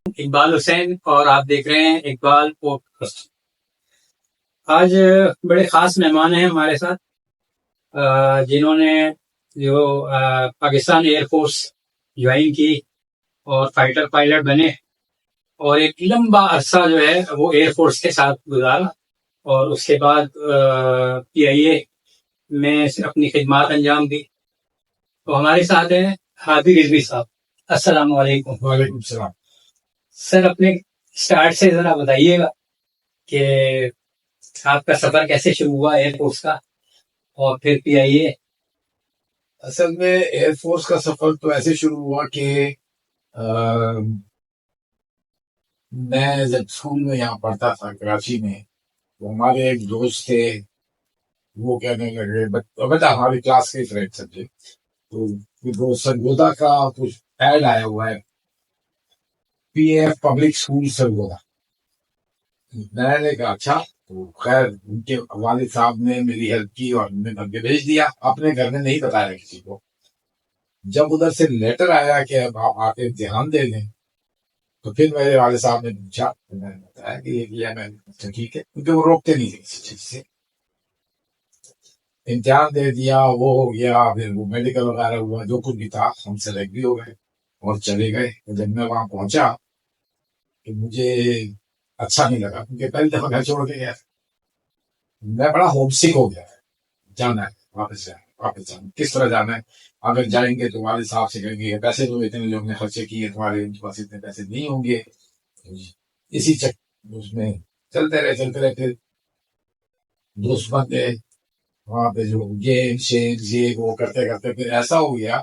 इकबाल हुसैन और आप देख रहे हैं इकबाल पॉडकास्ट। आज बड़े खास मेहमान हैं हमारे साथ, जिन्होंने जो पाकिस्तान एयरफोर्स ज्वाइन की और फाइटर पायलट बने और एक लंबा अरसा जो है वो एयरफोर्स के साथ गुजारा और उसके बाद PIA में अपनी खिदमत अंजाम दी। तो हमारे साथ हैं हादी रिजवी साहब। अस्सलाम वालेकुम। वालेकुम सलाम। सर, अपने स्टार्ट से जरा बताइएगा कि आपका सफर कैसे शुरू हुआ एयरफोर्स का और फिर PIA। असल में एयरफोर्स का सफर तो ऐसे शुरू हुआ कि मैं जब स्कूल में यहाँ पढ़ता था कराची में, तो हमारे एक दोस्त थे। वो कहने लगे बता हमारी क्लास के फ्रेंड सब्जेक्ट, तो वो सरगोदा का कुछ ऐड आया हुआ है, PAF पब्लिक स्कूल सरगोदा। मैंने कहा अच्छा। तो खैर उनके वालिद साहब ने मेरी हेल्प की और उन्हें घर के भेज दिया, अपने घर में नहीं बताया किसी को। जब उधर से लेटर आया कि अब आप आके इम्तिहान दे दें, तो फिर मेरे वाले साहब ने पूछा, तो मैंने बताया कि ये किया मैंने। अच्छा ठीक है, क्योंकि वो रोकते नहीं थे किसी चीज से। इम्तिहान दे दिया, वो हो गया, फिर वो मेडिकल वगैरह हुआ, जो कुछ भी था, हम सेलेक्ट भी हो गए और चले गए। तो जब मैं वहां पहुंचा तो मुझे अच्छा नहीं लगा, क्योंकि पहली दफा घर छोड़ के गया। मैं बड़ा होमसिक हो गया। जाना है, वापस जाना, वापस जाना, किस तरह जाना है? अगर जाएंगे तो हमारे साहब से कहेंगे पैसे तो इतने लोग ने खर्चे किए, तुम्हारे पास इतने पैसे नहीं होंगे। इसी चक उसमें चलते रहे। फिर दोस्त बन गए, वहां पे जो गेम शेम ये वो करते करते फिर ऐसा हो गया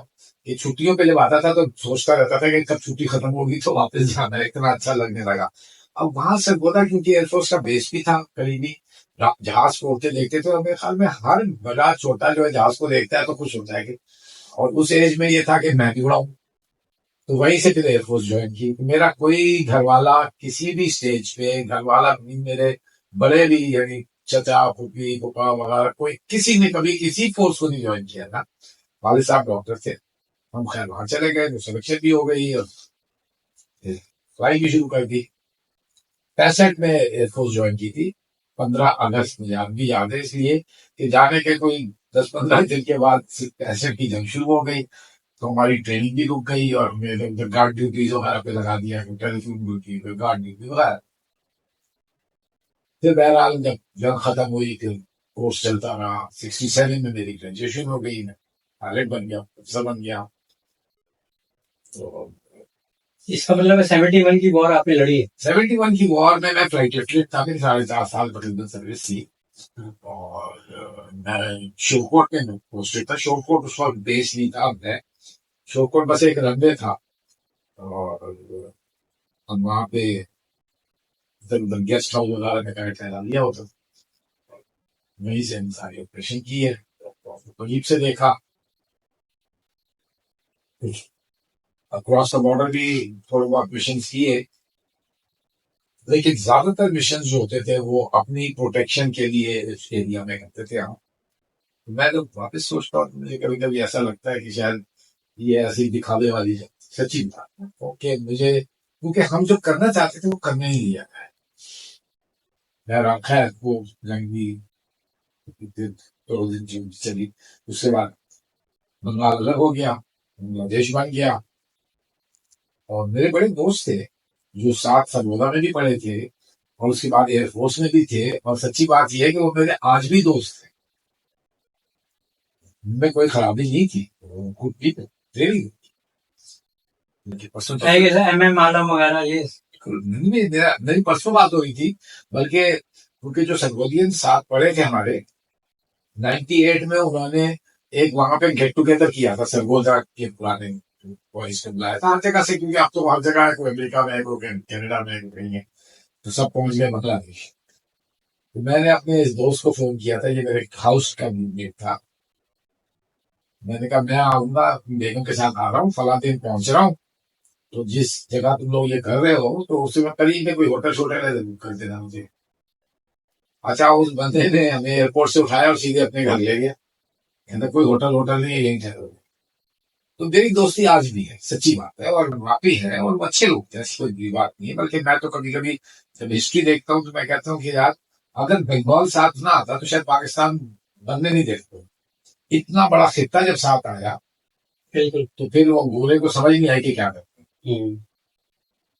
कि छुट्टियों पे जब आता था तो सोचता रहता था कि कब छुट्टी खत्म होगी तो वापस जाना है, इतना अच्छा लगने लगा। अब वहां से बोला, क्योंकि एयरफोर्स का बेस भी था करीबी, जहाज को उड़ते देखते, तो मेरे ख्याल में हर बड़ा छोटा जो है जहाज को देखता है तो खुश होता है कि। और उस एज में ये था कि मैं भी उड़ाऊं। तो वहीं से फिर एयरफोर्स ज्वाइन की। मेरा कोई घर वाला किसी भी स्टेज पे, घर वाला भी, मेरे बड़े भी, यानी चचा फूफी फूफा वगैरह, कोई किसी ने कभी किसी फोर्स को नहीं ज्वाइन किया था। वाले साहब डॉक्टर थे, हम खैर वहां चले गए, तो सिलेक्शन भी हो गई और फ्लाई भी शुरू कर दी। 65 में एयरफोर्स ज्वाइन की थी, 15 अगस्त, मुझे आज भी याद है, इसलिए कि जाने के कोई 10-15 दिन के बाद 65 की जंग शुरू हो गई। तो हमारी ट्रेनिंग भी रुक गई और मेरे उधर गार्ड ड्यूटीज वगैरह पे लगा दिया, टेलीफोन ड्यूटी पे, गार्ड ड्यूटी वगैरह। फिर बहरहाल जब जंग खत्म हुई, फिर कोर्स चलता रहा। 67 में मेरी ग्रेजुएशन हो गई, मैं पायलट बन गया, अफसर बन गया। तो इसका मतलब है 71 की वॉर आपने लड़ी है। 71 की वॉर में मैं फ्लाइट लेफ्टिनेंट था, मेरी 4.5 साल तकरीबन सर्विस थी। और मैं शोरकोट में पोस्टेड था। शोरकोट उस वक्त बेस नहीं था, मैं शोरकोट बस एक रनवे था। और हम वहां पे इधर उधर गेस्ट हाउस वगैरह में कहीं ठहरा लिया होता। वहीं से हम सारी ऑपरेशन की है, करीब से देखा। अक्रॉस द बॉर्डर भी थोड़े बहुत मिशन किए, लेकिन ज्यादातर मिशन जो होते थे वो अपनी प्रोटेक्शन के लिए इस एरिया में करते थे हम। मैं तो वापस सोचता हूँ, मुझे कभी कभी ऐसा लगता है कि शायद ये ऐसी दिखावे वाली है, सच्ची बात। ओके, मुझे क्योंकि हम जो करना चाहते थे वो करने ही लिया है। मेरा खैर वो जंग भी तो दिन चली। उसके बाद बंगाल अलग हो गया, बांग्लादेश बन गया। और मेरे बड़े दोस्त थे जो साथ सरगोदा में भी पढ़े थे और उसके बाद एयरफोर्स में भी थे। और सच्ची बात यह है कि वो मेरे आज भी दोस्त थे, उनमें कोई खराबी नहीं थी, वो खुद भी थे। परसों MM आलम वगैरह ये मेरी परसों बात हो रही थी, बल्कि उनके जो सरगोदियन साथ पढ़े थे हमारे, 98 में उन्होंने एक वहां पे गेट टुगेदर किया था सरगोदा के पुराने बॉयज को बुलाया था हर जगह से, क्योंकि अब तो हर जगह है, कोई अमेरिका में है, कोई कनाडा में है, कोई कहीं है, तो सब पहुंच गए बांग्लादेश। तो मैंने अपने इस दोस्त को फोन किया था, ये मेरे हाउस का रूममेट था। मैंने कहा मैं आऊंगा, बेगम के साथ आ रहा हूँ, फला दिन पहुंच रहा हूँ, तो जिस जगह तुम लोग ये कर रहे हो तो उससे मैं करीब में कोई होटल शोटल है जरूर कर देना मुझे। अच्छा, उस बंदे ने हमें एयरपोर्ट से उठाया और सीधे अपने घर ले गया, कहता कोई होटल होटल नहीं है, यहीं ठहरो। तो मेरी दोस्ती आज भी है, सच्ची बात है, और वाकई है, और वो अच्छे लोग थे, ऐसी कोई बुरी बात नहीं है। बल्कि मैं तो कभी कभी जब हिस्ट्री देखता हूँ तो मैं कहता हूँ कि यार अगर बंगाल साथ ना आता तो शायद पाकिस्तान बनने नहीं देखते। इतना बड़ा खिता जब साथ आया बिल्कुल। तो फिर वो गोरे को समझ नहीं आई कि क्या करते हैं।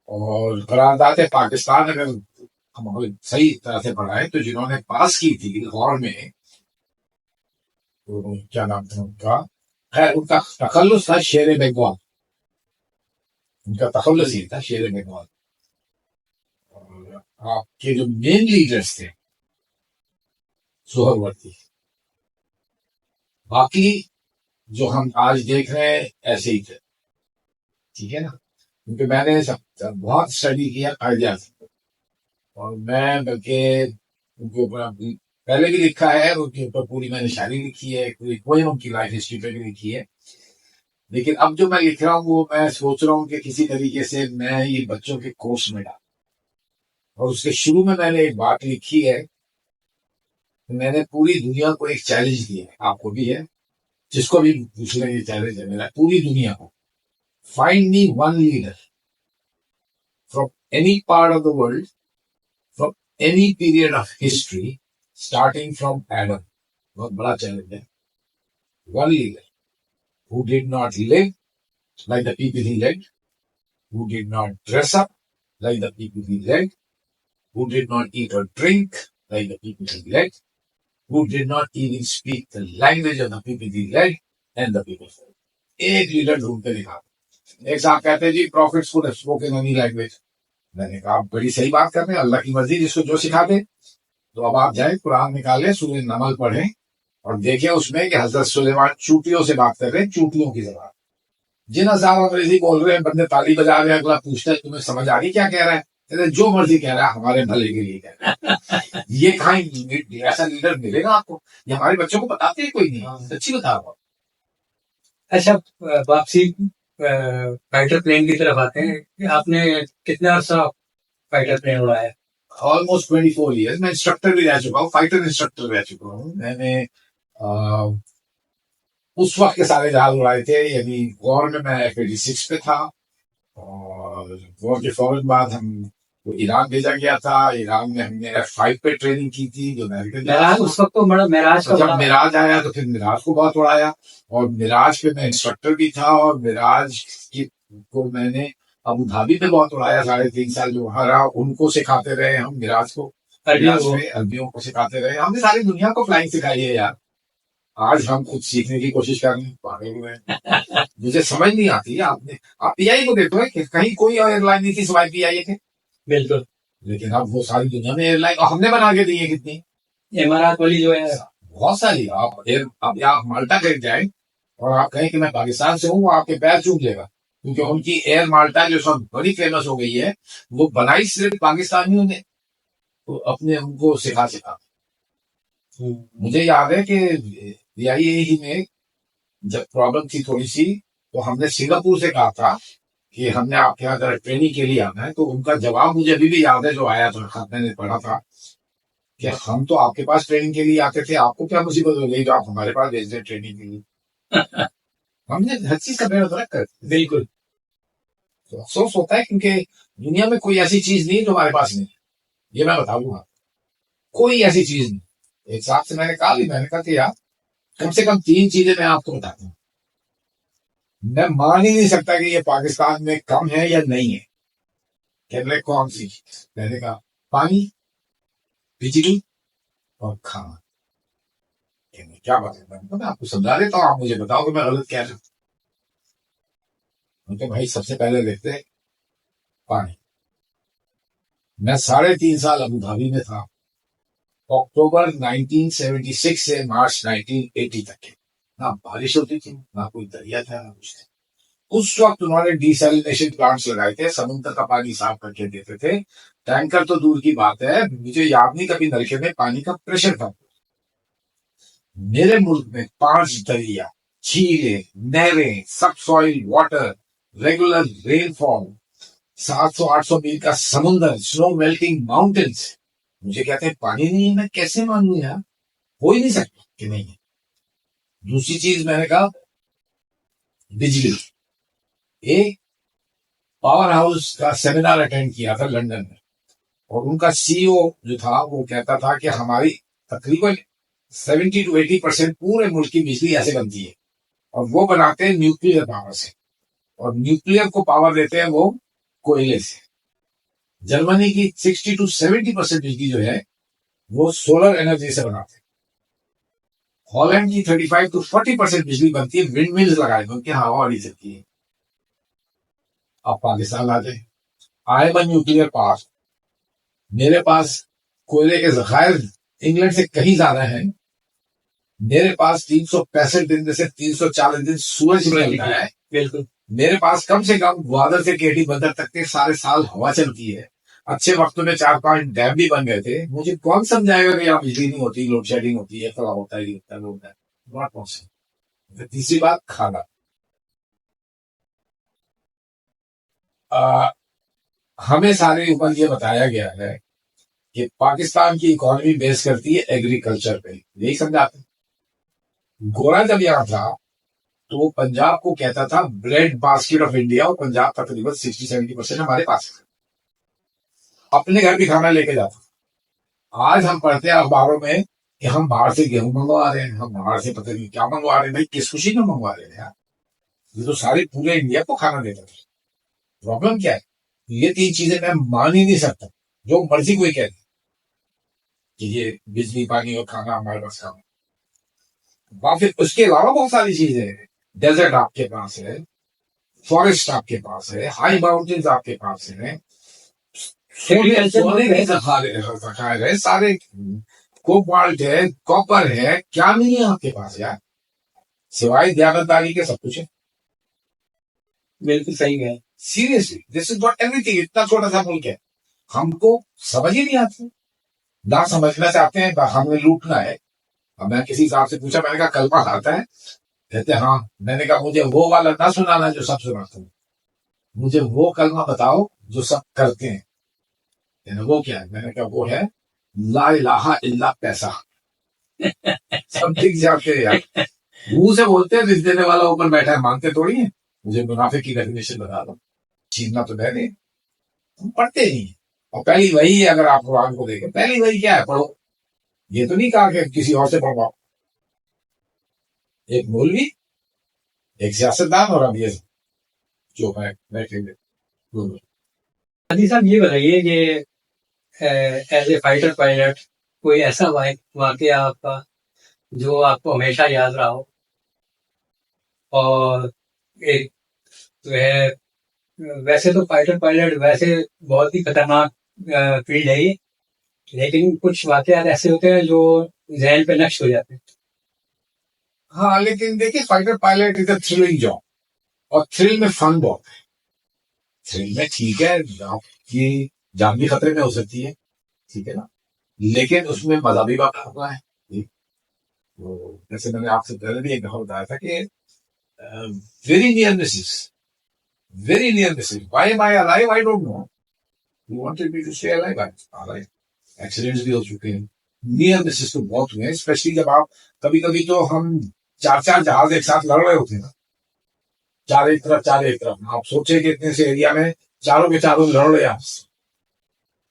और करारदाद पाकिस्तान अगर हम सही तरह से पढ़ाए तो जिन्होंने पास की थी लाहौर में, तो क्या नाम था उनका, खैर उनका तखल्लुस था शेर बंगाल, उनका तखल्लुस ही था शेर बंगाल। और आपके जो मेन लीडर्स थे सुहरवर्ती, बाकी जो हम आज देख रहे हैं ऐसे ही थे, ठीक है ना। क्योंकि मैंने सब बहुत स्टडी किया कायदे, और मैं बल्कि उनके ऊपर पहले भी लिखा है, उनके ऊपर पूरी मैंने शायरी लिखी है, पूरी पोएम उनकी लाइफ हिस्ट्री पे भी लिखी है। लेकिन अब जो मैं लिख रहा हूँ वो मैं सोच रहा हूँ कि किसी तरीके से मैं ये बच्चों के कोर्स में डाल, और उसके शुरू में मैंने एक बात लिखी है, मैंने पूरी दुनिया को एक चैलेंज दिया है, आपको भी है, जिसको भी पूछ रहे ये चैलेंज है मेरा, पूरी दुनिया को, find me one leader from any part of the world, from any period of history, starting from Adam, बहुत बड़ा चैलेंज है, one leader who did not live like the people he led, who did not dress up like the people he led, who did not eat or drink like the people he led, who did not even speak the language of the people he led and the people followed. एक leader ढूंढ के दिखा। एक साहब कहते हैं जी prophets could have spoken any language. मैंने कहा आप बड़ी सही बात कर रहे हैं, अल्लाह की मर्जी जिसको जो सिखा दे। तो अब आप जाए कुरान निकाले, सूरह नमल पढ़ें और देखें उसमें कि हजरत सुलेमान चूटियों से बात कर रहे हैं, चूटियों की जबान। जिन साहब अंग्रेजी बोल रहे हैं, बंदे ताली बजा रहे हैं, अगला पूछता है तुम्हें समझ आ रही क्या कह रहा है, कहते जो मर्जी कह रहा है हमारे भले के लिए कह रहा है। ये कहीं ऐसा लीडर मिलेगा आपको? ये हमारे बच्चों को बताते हैं कोई नहीं, सच्ची बता रहा हूँ। अच्छा, वापसी फाइटर प्लेन की तरफ आते हैं कि आपने कितना अर्सा फाइटर प्लेन उड़ाया? Almost 24 years. मैं इंस्ट्रक्टर भी रह चुका हूँ, फाइटर इंस्ट्रक्टर रह चुका हूँ मैंने। उस वक्त के सारे जहाज उड़ाए थे, यानी वॉर में मैं F-86 पे था, और वॉर के फौरन बाद हम ईरान भेजा गया था। ईरान में हमने F-5 पे ट्रेनिंग की थी, जो मिराज उस वक्त तो बड़ा मिराज का जब मिराज आया तो फिर मिराज को बहुत उड़ाया, और मिराज पे मैं इंस्ट्रक्टर भी था, और मिराज को मैंने अबू धाबी पे बहुत उड़ाया, 3.5 साल जो वहां रहा उनको सिखाते रहे हम मिराज को, अरबियों को सिखाते रहे। हमने सारी दुनिया को फ्लाइंग सिखाई है यार। आज हम खुद सीखने की कोशिश कर रहे हैं, पागल हुए हैं। मुझे समझ नहीं आती। आप पीआई को देखो, कहीं कोई और एयरलाइन नहीं थी सिवाय पीआई के। बिल्कुल। लेकिन अब वो सारी दुनिया में एयरलाइन हमने बना के दी है। कितनी इमारात वाली जो है, बहुत सारी। आप माल्टा खरीद जाए और आप कहें कि मैं पाकिस्तान से हूँ, वो आपके पैर चूम लेगा, क्योंकि उनकी एयर माल्टा जो सब बड़ी फेमस हो गई है, वो बनाई सिर्फ पाकिस्तानियों ने, तो अपने उनको सिखा। मुझे याद है कि पीआईए में जब प्रॉब्लम थी थोड़ी सी, तो हमने सिंगापुर से कहा था कि हमने आपके यहाँ अगर ट्रेनिंग के लिए आना है, तो उनका जवाब मुझे अभी भी याद है, जो आया था, मैंने पढ़ा था कि हम तो आपके पास ट्रेनिंग के लिए आते थे, आपको क्या मुसीबत हो गई जो आप हमारे पास भेज रहे ट्रेनिंग के लिए। हमने हर चीज का बेड़ा फर्क कर। बिल्कुल। तो अफसोस होता है, क्योंकि दुनिया में कोई ऐसी चीज नहीं जो हमारे पास नहीं, ये मैं बता दूंगा, कोई ऐसी चीज नहीं। एक साहब से मैंने कहा कि यार कम से कम 3 चीजें मैं आपको बताता हूँ, मैं मान ही नहीं सकता कि ये पाकिस्तान में कम है या नहीं है। कहने कौन सी? मैंने कहा पानी, बिजली और खाना। क्या बात है? मैं आपको समझा देता हूँ, आप मुझे बताओ कि मैं गलत क्या हूँ। तो भाई सबसे पहले देखते हैं पानी। मैं 3.5 साल अबू धाबी में था, अक्टूबर 1976 से मार्च 1980 तक के। ना बारिश होती थी, ना कोई दरिया था, ना कुछ था। उस वक्त उन्होंने डिसैलिनेशन प्लांट्स लगाए थे, समुद्र का पानी साफ करके देते थे। टैंकर तो दूर की बात है, मुझे याद नहीं कभी नलके में पानी का प्रेशर था। मेरे मुल्क में 5 दरिया, झीलें, नहरें, सब सॉइल वाटर, रेगुलर रेनफॉल, 700-800 मील का समुद्र, स्नो मेल्टिंग माउंटेन्स। मुझे कहते हैं पानी नहीं है, मैं कैसे मानूं यार? हो ही नहीं सकता कि नहीं है। दूसरी चीज मैंने कहा बिजली, एक पावर हाउस का सेमिनार अटेंड किया था लंदन में, और उनका सीईओ जो था वो कहता था कि हमारी तकरीबन 70 to 80% पूरे मुल्क की बिजली ऐसे बनती है, और वो बनाते हैं न्यूक्लियर पावर से, और न्यूक्लियर को पावर देते हैं वो कोयले से। जर्मनी की 60 to 70% बिजली जो है वो सोलर एनर्जी से बनाते हैं। हॉलैंड की 35 to 40% बिजली बनती है विंड मिल्स लगाए, उनके हवा उड़ी सकती है। अब पाकिस्तान आ जाए, आई एम न्यूक्लियर पावर, मेरे पास कोयले के जखायर इंग्लैंड से कहीं ज्यादा है। मेरे पास 365 दिन में से 340 दिन सूरज निकलता है। बिल्कुल, मेरे पास कम से कम ग्वादर से केटी बंदर तक के सारे साल हवा चलती है। अच्छे वक्तों में 4-5 डैम भी बन गए थे। मुझे कौन समझाएगा कि यहाँ बिजली नहीं होती, लोड शेडिंग होती है, फला होता है, ये होता है, वो होता है, नॉट पॉसिबल। तीसरी बात, खाना। हमें सारे ऊपर ये बताया गया है कि पाकिस्तान की इकोनॉमी बेस करती है एग्रीकल्चर पे, यही समझाते हैं। गोरा जब यहाँ था तो वो पंजाब को कहता था ब्रेड बास्केट ऑफ इंडिया, और पंजाब तकरीबन 60-70% हमारे पास है, अपने घर भी खाना लेके जाता। आज हम पढ़ते हैं अखबारों में कि हम बाहर से गेहूं मंगवा रहे हैं, हम बाहर से पता नहीं क्या मंगवा रहे हैं। भाई किस खुशी में मंगवा रहे हैं यार, ये तो सारे पूरे इंडिया को खाना देता था। प्रॉब्लम क्या है? ये 3 चीजें मैं मान ही नहीं सकता, जो मर्जी कोई कह दे कि ये बिजली, पानी और खाना हमारे पास खाना। फिर उसके अलावा बहुत सारी चीजें हैं। डेजर्ट आपके पास है, फॉरेस्ट आपके पास है, हाई माउंटेन्स आपके पास है, सोने के जखायर है, सारे कोबाल्ट है, कॉपर है, क्या नहीं है आपके पास यार, सिवाय दयानतदारी के सब कुछ है। बिल्कुल सही है। Seriously, this is not everything. इतना छोटा सा मुल्क है, हमको समझ ही नहीं आती, ना समझना चाहते हैं, हमें लूटना है। अब मैं किसी साहब से पूछा, मैंने कहा कलमा खाता है? कहते हाँ। मैंने कहा मुझे वो वाला ना सुनाना जो सब सुनाते हैं, मुझे वो कलमा बताओ जो सब करते हैं। वो क्या है? मैंने कहा वो है ला इलाहा इल्ला पैसा। सब ठीक जाते हैं यार, मुंह से बोलते हैं, रिस्क देने वाला ऊपर बैठा है, मांगते थोड़ी है। मुझे मुनाफे की डेफिनेशन बता दो, छीनना तो है नहीं। हम पढ़ते नहीं है, और पहली वही है। अगर आप कुरान को देखें, पहली वही क्या है, पढ़ो। ये तो नहीं कहा कि किसी और से पढ़वाओ। एक मौलवी, एक सियासतदान, और अब ये जो है बैठे हुए। हाजी साहब, ये बताइए कि एज ए फाइटर पायलट कोई ऐसा वाकया आपका जो आपको हमेशा याद रहा हो, और एक जो है, वैसे तो फाइटर पायलट वैसे बहुत ही खतरनाक फील्ड है ये, लेकिन कुछ वाकयात ऐसे होते हैं जो जहन पे नक्श हो जाते हैं। हाँ, लेकिन देखिए, fighter pilot is a thrilling job, और थ्रिल में फन बहुत है। थ्रिल में ठीक है, आपकी जान भी खतरे में हो सकती है, ठीक है ना, लेकिन उसमें मजा भी बहुत आता है। तो जैसे मैंने आपसे पहले भी एक दफा बताया था कि very near misses, very near misses, why am I alive, I don't know, you wanted me to stay alive, alive. Accidents भी हो चुके हैं, नियर मिसेस तो बहुत हुए हैं, स्पेशली जब आप, कभी कभी तो हम 4-4 जहाज एक साथ लड़ रहे होते हैं ना, चार एक तरफ, चार एक तरफ। आप सोचे कि इतने से एरिया में चारों के चारों लड़ रहे हैं,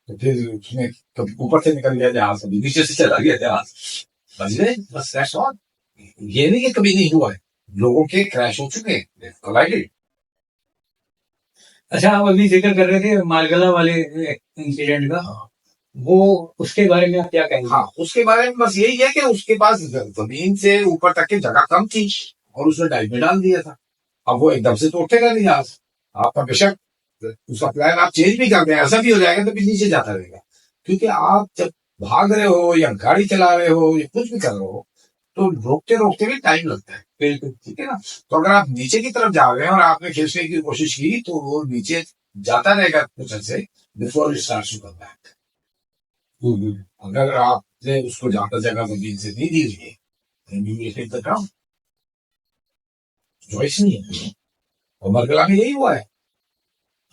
तो फिर उसमें कभी ऊपर से निकल गया जहाज, कभी नीचे से चला गया जहाज, बच गए, बस दैट्स ऑल। ये नहीं कि कभी नहीं हुआ है, लोगों के क्रैश हो चुके हैं, कोलाइडेड। अच्छा, आप अभी जिक्र कर रहे थे मालगला वाले इंसिडेंट का, हाँ, वो उसके बारे में आप क्या कहेंगे? हाँ, उसके बारे में बस यही है कि उसके पास जमीन से ऊपर तक की जगह कम थी, और उसने डाइव में डाल दिया था। अब वो एकदम से तो उठेगा नहीं जहाज, आपका बेशक उसका प्लान आप चेंज भी कर दें, ऐसा भी हो जाएगा तो भी नीचे जाता रहेगा, क्योंकि आप जब भाग रहे हो या गाड़ी चला रहे हो या कुछ भी कर रहे हो, तो रोकते रोकते भी टाइम लगता है। बिल्कुल ठीक है ना। तो अगर आप नीचे की तरफ जा रहे हैं और आपने खींचने की कोशिश की, तो वो नीचे जाता रहेगा कुछ से, before it starts to come back. अगर आपने उसको ज्यादा जगह जमीन से नहीं दी हुई है, चॉइस नहीं है। और मरगला में यही हुआ है,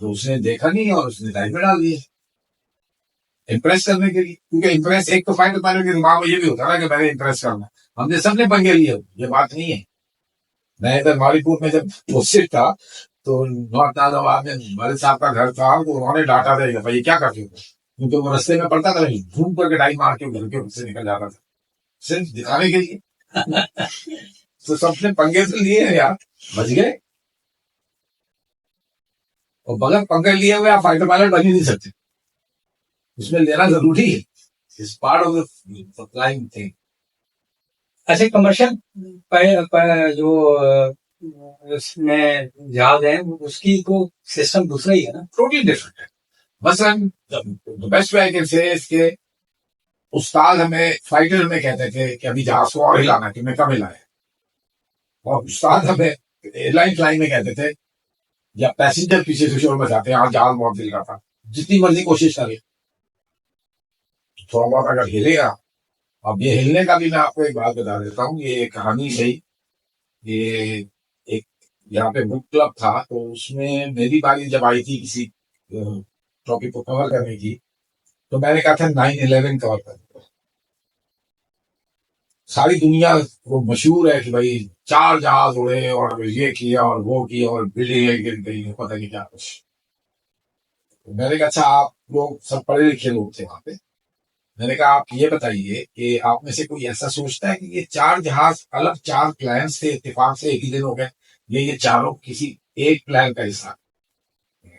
तो उसने देखा नहीं और उसने लाइफ में डाल दिया, इम्प्रेस करने के लिए। क्योंकि इम्प्रेस, एक तो फाइटर पायलट के दिमाग में ये भी होता है ना कि मैंने इम्प्रेस करना, हमने सबने पंगे लिए, ये बात नहीं है। मैं इधर मारीपुर में जब पोस्टेड था तो नॉर्थ नाजाबाद में मलिक साहब का घर था, तो उन्होंने डांटा था, भाई क्या करते हो, क्योंकि वो रास्ते में पड़ता था, घूम करके टाइम मार के घर के से निकल जाता था सिर्फ दिखाने के लिए। तो सबने पंगे तो लिए हैं यार, बच गए। और बगैर पंगे लिए हुए आप फाइटर पायलट बन ही नहीं सकते, इसमें लेना जरूरी है, इस part of the flying thing. अच्छा, कमर्शियल जो उसमें जहाज है उसकी तो सिस्टम दूसरा ही है ना, टोटली डिफरेंट है। मसलन best way I can say इसके उस्ताद हमें फाइटर में कहते थे कि अभी जहाज को और हिलाना है, तुमने कब हिलाया, और उस्ताद हमें एयरलाइन फ्लाइंग में कहते थे या पैसेंजर पीछे से शोर मचाते हैं, जहाज बहुत हिल रहा था, जितनी मर्जी कोशिश करे थोड़ा बहुत अगर हिलेगा। अब ये हिलने का भी मैं आपको एक बात बता देता हूँ, ये कहानी सही, ये एक यहाँ पे बुक क्लब था, तो उसमें मेरी बारी जब आई थी किसी टॉपिक को कवर करने की, तो मैंने कहा था 9/11 कवर कर। सारी दुनिया वो मशहूर है कि भाई 4 जहाज उड़े और ये किया और वो किया और बिल्डिंग गिर गई, पता नहीं क्या कुछ। तो मैंने कहा अच्छा, आप लोग सब पढ़े लिखे लोग थे वहां पे, मैंने कहा आप ये बताइए कि आप में से कोई ऐसा सोचता है कि ये 4 जहाज अलग 4 प्लान से इत्तेफाक से एक ही दिन हो गए, ये चारों किसी एक प्लान का हिस्सा,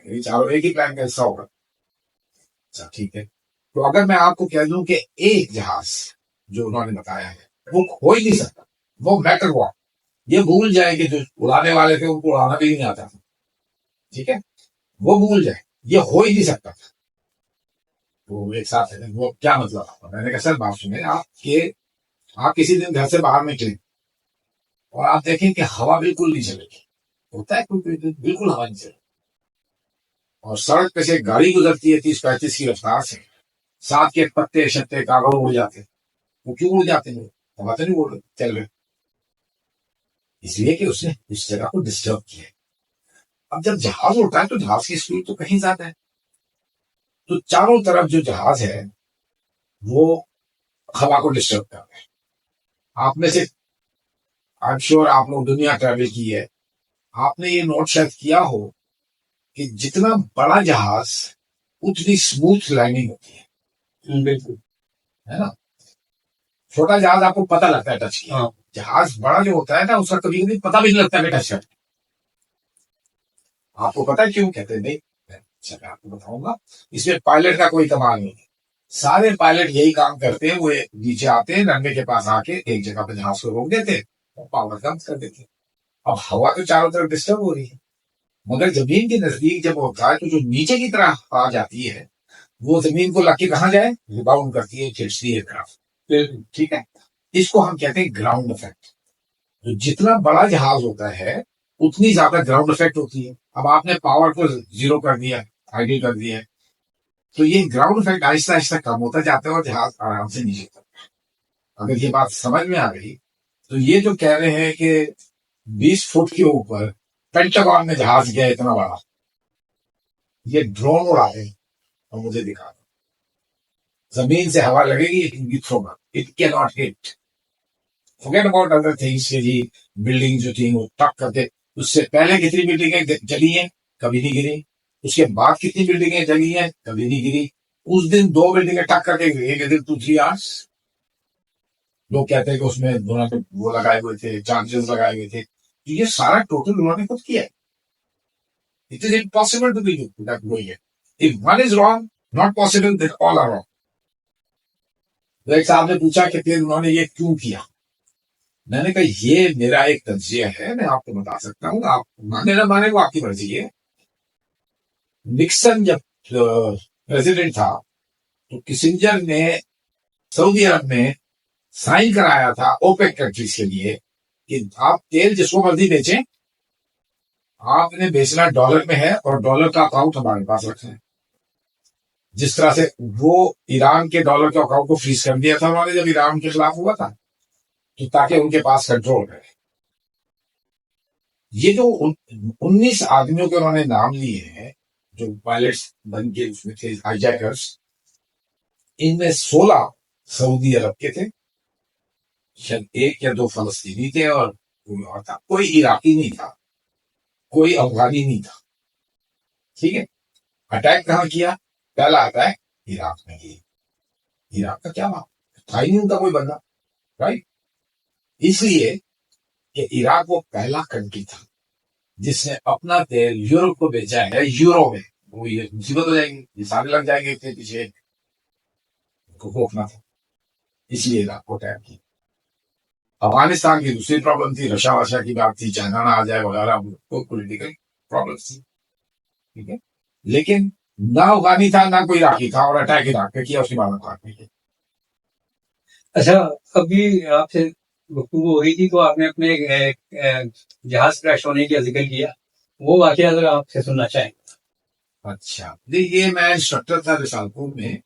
ये चारों एक ही प्लान का हिस्सा होगा। अच्छा ठीक है, तो अगर मैं आपको कह दूं कि एक जहाज जो उन्होंने बताया है वो हो ही नहीं सकता, वो मैटर हुआ, ये भूल जाए कि जो उड़ाने वाले थे उनको उड़ाना भी नहीं आता था, ठीक है, वो भूल जाए, ये हो ही नहीं सकता था। तो एक साथ है, वो क्या मतलब, मैंने कहा सर बात सुने, आप किसी दिन घर से बाहर निकले और आप देखें कि हवा बिल्कुल नहीं चलेगी, होता है कोई दिन बिल्कुल हवा नहीं चलेगी, और सड़क पे से गाड़ी गुजरती है 30-35 की रफ्तार से, साथ के पत्ते शत्ते कागज उड़ जाते, वो क्यों उड़ जाते हैं, हवा तो नहीं उड़ चल रहे, इसलिए कि उसने उस जगह को डिस्टर्ब किया। अब जब जहाज उड़ता है तो जहाज की स्पीड तो कहीं ज्यादा है, तो चारों तरफ जो जहाज है वो हवा को डिस्टर्ब कर रहे हैं। आप में से आई एम श्योर आप लोग दुनिया ट्रैवल की है, आपने ये नोट शायद किया हो कि जितना बड़ा जहाज उतनी स्मूथ लैंडिंग होती है, बिल्कुल है ना। छोटा जहाज आपको पता लगता है टच किया, जहाज बड़ा जो होता है ना उसका कभी कभी पता भी नहीं लगता कि टच कर, आपको पता है क्यों कहते हैं, नहीं अच्छा मैं आपको बताऊंगा, इसमें पायलट का कोई कमाल नहीं है, सारे पायलट यही काम करते हैं, वो नीचे आते हैं रनवे के पास आके एक जगह पे जहाज को रोक देते और पावर कम कर देते। अब हवा तो चारों तरफ डिस्टर्ब हो रही है, मगर जमीन के नजदीक जब होता है तो जो नीचे की तरफ आ जाती है वो जमीन को लग के कहा जाए रिबाउंड करती है, खिंचती है तरफ, ठीक है, इसको हम कहते हैं ग्राउंड इफेक्ट। तो जितना बड़ा जहाज होता है उतनी ज्यादा ग्राउंड इफेक्ट होती है। अब आपने पावर को 0 कर दिया, आइडियल कर दिया, तो ये ग्राउंड इफेक्ट आहिस्ता आहिस्ता कम होता जाता है और जहाज आराम से नीचे तक। अगर ये बात समझ में आ गई तो ये जो कह रहे हैं कि 20 फुट के ऊपर पेंटागन में जहाज गया इतना बड़ा, ये ड्रोन उड़ा रहे हैं और मुझे दिखा दो जमीन से हवा लगेगी, it can not hit, forget about other things जी, बिल्डिंग जो थी वो टक करके, उससे पहले कितनी बिल्डिंगें जली हैं, कभी नहीं गिरी, उसके बाद कितनी बिल्डिंगें जली हैं, कभी नहीं गिरी, उस दिन 2 बिल्डिंगें टक करके गिरी, दिन 2-3 आवर्स, लोग कहते हैं कि उसमें उन्होंने वो लगाए हुए थे, चार्जेस लगाए हुए थे, तो ये सारा टोटल उन्होंने खुद किया है। It is impossible to be doing it, if one is wrong not possible that all are wrong. तो एक साहब ने पूछा कि फिर उन्होंने ये क्यों किया, मैंने कहा ये मेरा एक तज्जिया है, मैं आपको बता सकता हूँ, आप माने ना माने वो आपकी मर्जी है। निक्सन जब प्रेसिडेंट था तो किसिंजर ने सऊदी अरब में साइन कराया था ओपेक कंट्रीज के लिए कि आप तेल जिसको मर्जी बेचें, आपने बेचना डॉलर में है और डॉलर का अकाउंट हमारे पास रखना है। जिस तरह से वो ईरान के डॉलर के अकाउंट को फ्रीज कर दिया था उन्होंने जब ईरान के खिलाफ हुआ था, तो ताकि उनके पास कंट्रोल रहे। ये जो 19 आदमियों के उन्होंने नाम लिए हैं जो पायलट्स बन के उसमें थे, हाईजैकर्स, इनमें 16 सऊदी अरब के थे, शायद 1 या 2 फलस्तीनी थे और कोई और था, कोई इराकी नहीं था, कोई अफगानी नहीं था। ठीक है, अटैक कहाँ किया? पहला अटैक इराक में किया। इराक का क्या बात, था ही नहीं उनका कोई बंदा, राइट। इसलिए कि इराक वो पहला कंट्री था जिसने अपना तेल यूरोप को बेचा है, यूरो में। वो ये मुसीबत हो जाएगी, ये सारे लग जाएंगे इतने पीछे, उनको रोकना था, इसलिए इराक को अटैक किया। अफगानिस्तान की दूसरी प्रॉब्लम थी, रशिया वशिया की बात थी, चाइना ना आ जाए वगैरह, वो पॉलिटिकल प्रॉब्लम थी। ठीक है, लेकिन ना अफगानी था ना कोई इराकी था, और अटैक इराक पे किया, उसके बाद अफगान पे किया। अच्छा, अभी आपसे गुफ्तगू हो रही थी तो आपने अपने जहाज क्रैश होने का जिक्र किया, वो वाकया अगर आपसे सुनना चाहें। अच्छा, देखिए मैं इंस्ट्रक्टर था रिसालपुर में,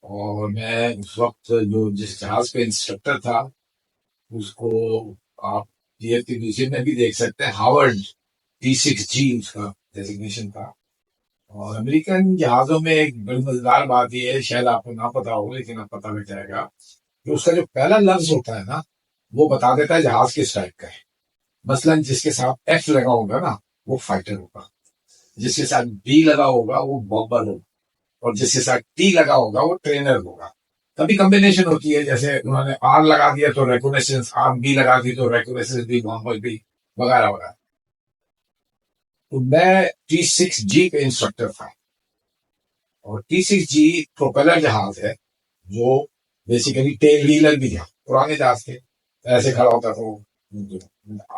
और मैं उस वक्त जो जिस जहाज पे इंस्ट्रक्टर था उसको आप डीएफटी म्यूजियम में भी देख सकते हैं, हावर्ड T6G उसका डेजिग्नेशन था। और अमेरिकन जहाजों में एक बड़ी मजेदार बात यह है, शायद आपको ना पता हो लेकिन अब पता लग जाएगा, कि उसका जो पहला लफ्ज होता है ना, वो बता देता है जहाज किस टाइप का है। मसलन जिसके साथ एफ लगा होगा ना, वो फाइटर होगा, जिसके साथ बी लगा होगा वो बॉम्बर होगा, और जिसके साथ टी लगा होगा वो ट्रेनर होगा। कभी कॉम्बिनेशन होती है, जैसे उन्होंने आर लगा दिया तो रेकोनेसेंस, आर बी लगा दी तो रेकोनेसेंस बी, बॉम्बर बी, वगैरह वगैरह। तो मैं T6G पे इंस्ट्रक्टर था, और T6G प्रोपेलर जहाज है जो बेसिकली टेल व्हीलर भी था, पुराने जहाज थे, ऐसे खड़ा होता था वो,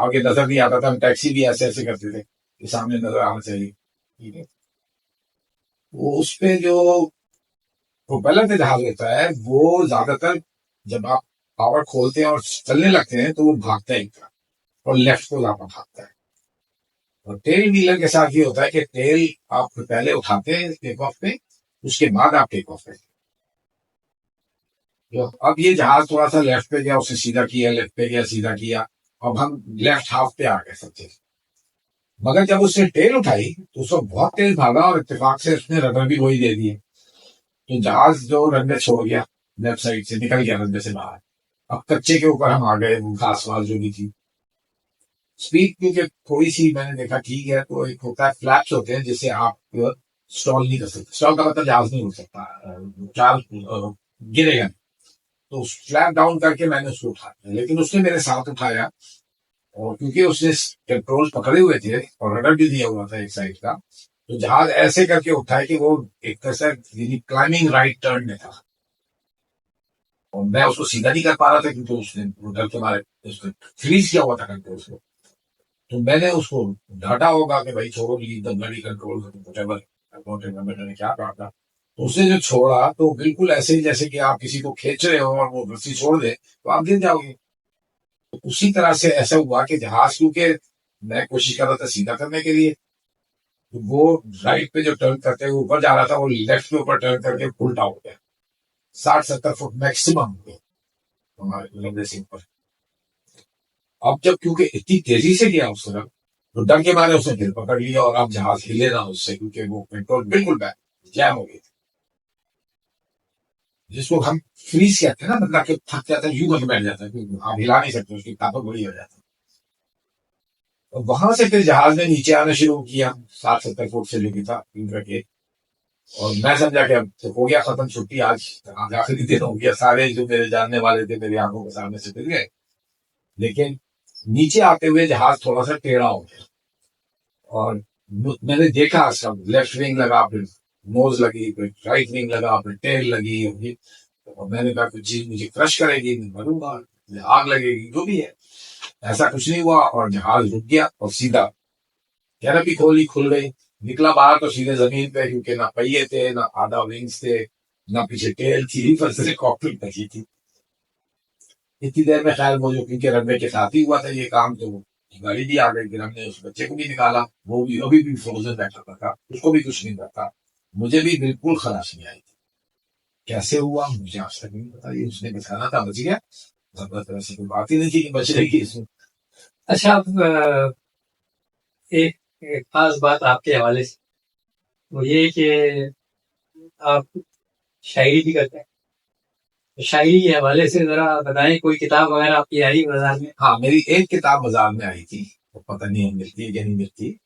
आगे नजर नहीं आता था, हम टैक्सी भी ऐसे ऐसे करते थे कि सामने नजर आना चाहिए। ठीक है, वो उस पे जो प्रोपेलर पे जहाज होता है वो ज्यादातर जब आप पावर खोलते हैं और चलने लगते हैं तो वो भागता है एक तरफ, और लेफ्ट को ज्यादा भागता है। और टेल व्हीलर के साथ ये होता है कि टेल आप पहले उठाते हैं टेक ऑफ पे, उसके बाद आप टेक ऑफ पे। तो अब ये जहाज थोड़ा सा लेफ्ट पे गया, उसने सीधा किया, लेफ्ट पे गया, सीधा किया, अब हम लेफ्ट हाफ पे आ गए सबसे। मगर जब उसने टेल उठाई तो उसको बहुत तेज भागा, और इत्तेफाक से उसने रनर भी वही दे दिए, तो जहाज जो रनवे छोड़ गया, लेफ्ट साइड से निकल गया रनवे से बाहर। अब कच्चे के ऊपर हम आ गए, वो घास वास जो भी थी। स्पीड क्योंकि थोड़ी सी मैंने देखा ठीक है, तो एक होता है फ्लैप्स होते हैं जिससे आप स्टॉल नहीं कर सकते, स्टॉल का मतलब जहाज नहीं उड़ सकता, चाल गिरेगा। तो फ्लैप डाउन करके मैंने उसको उठाया, लेकिन उसने मेरे साथ उठाया, और क्योंकि उसने कंट्रोल पकड़े हुए थे और रडर भी दिया हुआ था एक साइड का, तो जहाज ऐसे करके उठाया कि वो एक तरह से क्लाइंबिंग राइट टर्न में था, और मैं उसको सीधा नहीं कर पा रहा था क्योंकि उसने डर के मारे उसने फ्रीज किया हुआ था कंट्रोल को। तो मैंने उसको डांटा होगा कि भाई छोड़ो, leave the bloody control, whatever मैंने क्या कहा था। तो उसने जो छोड़ा तो बिल्कुल ऐसे ही जैसे कि आप किसी को खींच रहे हो और वो रस्सी छोड़ दे तो आप गिर जाओगे। तो उसी तरह से ऐसा हुआ कि जहाज, क्योंकि मैं कोशिश कर रहा था सीधा करने के लिए, तो वो राइट पे जो टर्न करते हुए ऊपर जा रहा था वो लेफ्ट पे ऊपर टर्न करके उल्टा हो गया, 60-70 फुट मैक्सिमम हो गया हमारे लंबे से ऊपर। अब जब क्योंकि इतनी तेजी से गया उस तरफ, तो डर के मारे उसने फिर पकड़ लिया, और अब जहाज हिले ना उससे, क्योंकि वो पेट्रोल बिल्कुल बैक जैम हो गई थी, जिसको हम फ्रीज कहते हैं ना, बंदा के थक जाता है, यूं करके बैठ जाता है, क्योंकि आप हिला नहीं सकते, उसकी ताकत बड़ी हो जाती है। तो वहां से फिर जहाज ने नीचे आना शुरू किया, 60-70 फुट से जो भी था करके। और मैं समझा कि अब तो हो गया खत्म, छुट्टी, आज आखिरी दिन हो गया, सारे जो मेरे जानने वाले थे मेरी आंखों के सामने से फिर गए। लेकिन नीचे आते हुए जहाज थोड़ा सा टेढ़ा हो गया, और मैंने देखा सब, लेफ्ट विंग लगा, फिर नोज लगी, फिर राइट विंग लगा, फिर टेल लगी होगी। और मैंने कहा कुछ चीज मुझे क्रश करेगी, मैं मरूंगा, मुझे आग लगेगी, जो भी है। ऐसा कुछ नहीं हुआ, और जहाज रुक गया, और सीधा कैनपी खोली, खुल गई, निकला बाहर तो सीधे जमीन पे, क्योंकि ना पहिए थे, ना आधा विंग्स थे, ना पीछे टेल थी, पर सिर्फ कॉकपिट बची थी। इतनी देर में खैर वो जो, क्योंकि रनवे के साथ ही हुआ था ये काम, तो गाड़ी भी आ गई, फिर हमने उस बच्चे को भी निकाला, वो भी अभी भी फ्रोजन बैठा था, उसको भी कुछ नहीं था, मुझे भी बिल्कुल खलास नहीं आई थी। कैसे हुआ मुझे आज तक नहीं पता, ये उसने बताना था, बच गया, तरह से कोई बात ही नहीं थी कि बच रही इसमें। अच्छा, अब एक, एक खास बात आपके हवाले से, वो ये कि आप शायरी भी करते हैं। शायरी के हवाले से जरा बताएं, कोई किताब वगैरह आपकी आई बाजार में? हाँ, मेरी एक किताब बाजार में आई थी, तो पता नहीं अब मिलती है या नहीं मिलती।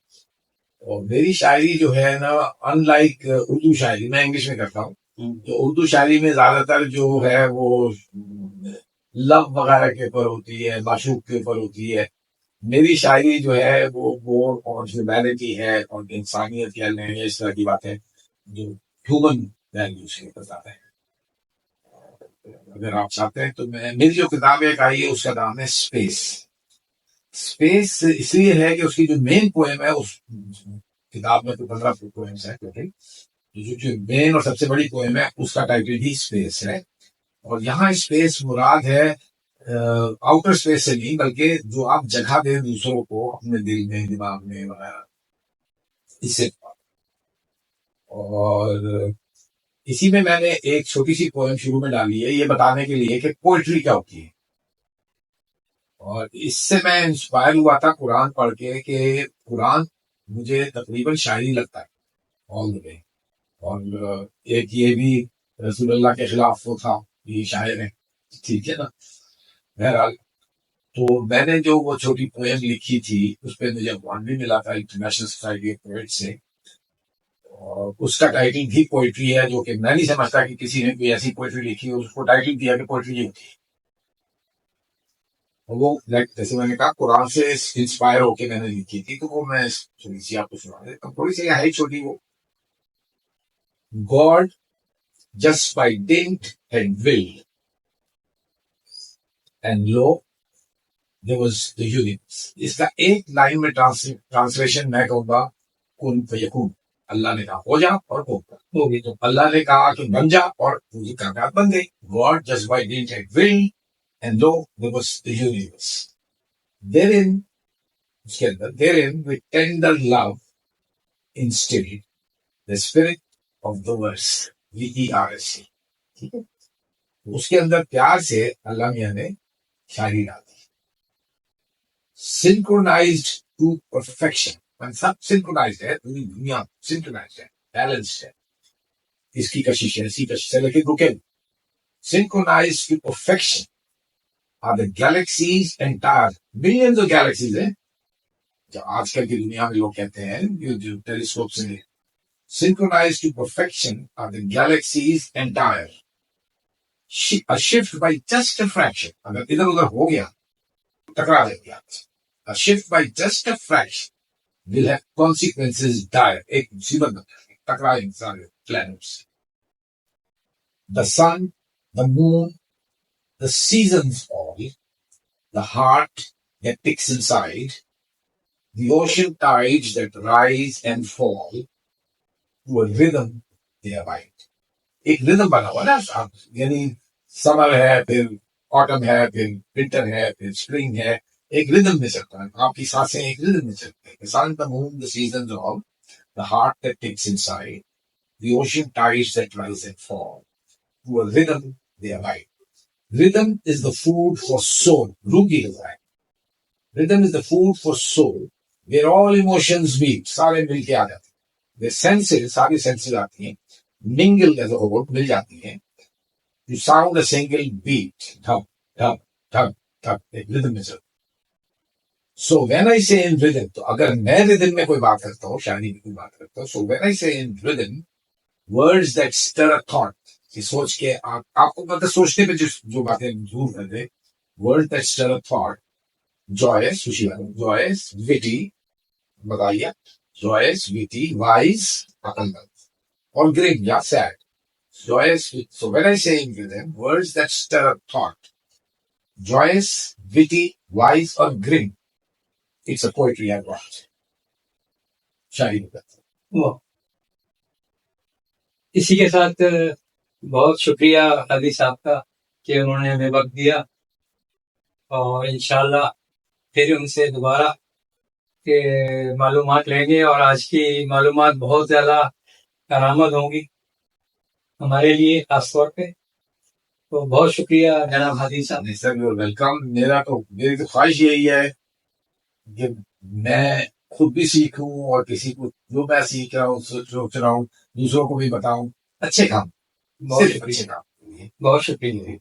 और मेरी शायरी जो है ना, अनलाइक उर्दू शायरी, मैं इंग्लिश में करता हूँ। तो उर्दू शायरी में ज्यादातर जो है वो लव वगैरह के ऊपर होती है, माशूक के ऊपर होती है। मेरी शायरी जो है वो मोर ऑन ह्यूमैनिटी है, और इंसानियत कह लें, या इस तरह की बात है जो ह्यूमन वैल्यूज के बताता है। अगर आप चाहते हैं तो मैं, मेरी जो किताब एक आई है उसका नाम है स्पेस। स्पेस इसलिए है कि उसकी जो मेन पोएम है, उस किताब में तो 15 पोएम्स है टोटल, जो मेन और सबसे बड़ी पोएम है उसका टाइटल ही स्पेस है। और यहाँ स्पेस मुराद है आउटर स्पेस से नहीं, बल्कि जो आप जगह दें दूसरों को अपने दिल में, दिमाग में वगैरह, इससे। और इसी में मैंने एक छोटी सी पोएम शुरू में डाली है, ये बताने के लिए कि पोइट्री क्या होती है। और इससे मैं इंस्पायर हुआ था कुरान पढ़ के, कि कुरान मुझे तकरीबन शायरी लगता है ऑल द वे। और एक ये भी रसूलुल्लाह के खिलाफ वो था, ये शायर है, ठीक है ना। बहरहाल, तो मैंने जो वो छोटी पोएम लिखी थी उस पर मुझे अवार्ड भी मिला था इंटरनेशनल सोसाइटी ऑफ पोएट से। और उसका टाइटल भी पोइट्री है, जो कि मैं नहीं समझता कि किसी ने कोई ऐसी पोइट्री लिखी और उसको टाइटल दिया कि पोइट्री ये होती है। और वो लाइक जैसे मैंने कहा कुरान से इंस्पायर होके मैंने लिखी थी, तो वो मैं थोड़ी सी आपको सुना देता हूँ। थोड़ी सी है छोटी वो। God just by dint and will and lo there was the universe. इसका एक लाइन में ट्रांसलेशन मैं कहूंगा कुन फयकून। अल्लाह ने कहा हो जा और हो गई। तो अल्लाह ने कहा कि बन जा और पूरी कायनात बन गई। God just by dint and will and lo there was the universe. Therein, उसके अंदर, therein with tender love instilled the spirit of the verse, VERSE। ठीक है, उसके अंदर प्यार से अल्लाह मियां ने शायरी डाली, सिंक्रोनाइज्ड टू परफेक्शन। सब सिंक्रोनाइज्ड है, पूरी दुनिया सिंक्रोनाइज्ड है, बैलेंस्ड है। इसकी कशिश है, इसकी कशिश है, लेकिन रुके। Synchronized to perfection are the galaxies entire, millions of galaxies है, जो आजकल की दुनिया में लोग कहते हैं, जो टेलीस्कोप से synchronized to perfection are the galaxy's entire. A shift by just a fraction, अगर इधर उधर हो गया टकरा देगा, a shift by just a fraction will have consequences dire। एक मुसीबत टकराएंगे सारे planets। The sun, the moon, the seasons all, the heart that ticks inside, the ocean tides that rise and fall, to a rhythm they abide। एक rhythm बना हुआ ना, यानी summer है, फिर ऑटम है, फिर विंटर है, फिर स्प्रिंग है, एक रिदम में चलता है। आपकी सांसें एक रिदम में चलती है। The sun, the moon, the seasons all, the heart that ticks inside, the ocean tides that rise and fall, to a rhythm they abide। Rhythm is the food for soul, रूह की ग़िज़ा है। Rhythm is the food for soul, where all emotions meet, सारे मिल के आ जाते हैं। The senses, सारी senses आती हैं, mingle as a whole, मिल जाती हैं, to sound a single beat, dhap dhap dhap dhap, एक rhythm में चलती। So when I say in rhythm, तो अगर मैं rhythm में कोई बात करता हूँ, शायरी में कोई बात करता हूँ, so when I say in rhythm, words that stir a thought, कि सोच के आपको मतलब सोचने पे जो बातें दूर कर दे, words that stir a thought, joyous, खुशी वाला, joyous, witty, बताइए, joyous, witty, wise, अकलमंद, or grim, या sad, joyous। So when I say in rhythm, words that stir a thought, joyous, witty, wise, or grim, it's a poetry I write। शायरी बताता हूँ। इसी के साथ बहुत शुक्रिया हादी साहब का कि उन्होंने हमें वक्त दिया, और इंशाल्लाह फिर उनसे दोबारा के मालूमात लेंगे, और आज की मालूमात बहुत ज्यादा करामत होंगी हमारे लिए खास तौर पे। तो बहुत शुक्रिया जनाब हादी साहब। Sir welcome. मेरी तो ख्वाहिश यही है कि मैं खुद भी सीखूं और किसी को जो मैं सीख रहा हूँ, सोच रहा हूँ, दूसरों को भी बताऊं। अच्छे काम, बहुत शुक्रिया। बहुत शुक्रिया।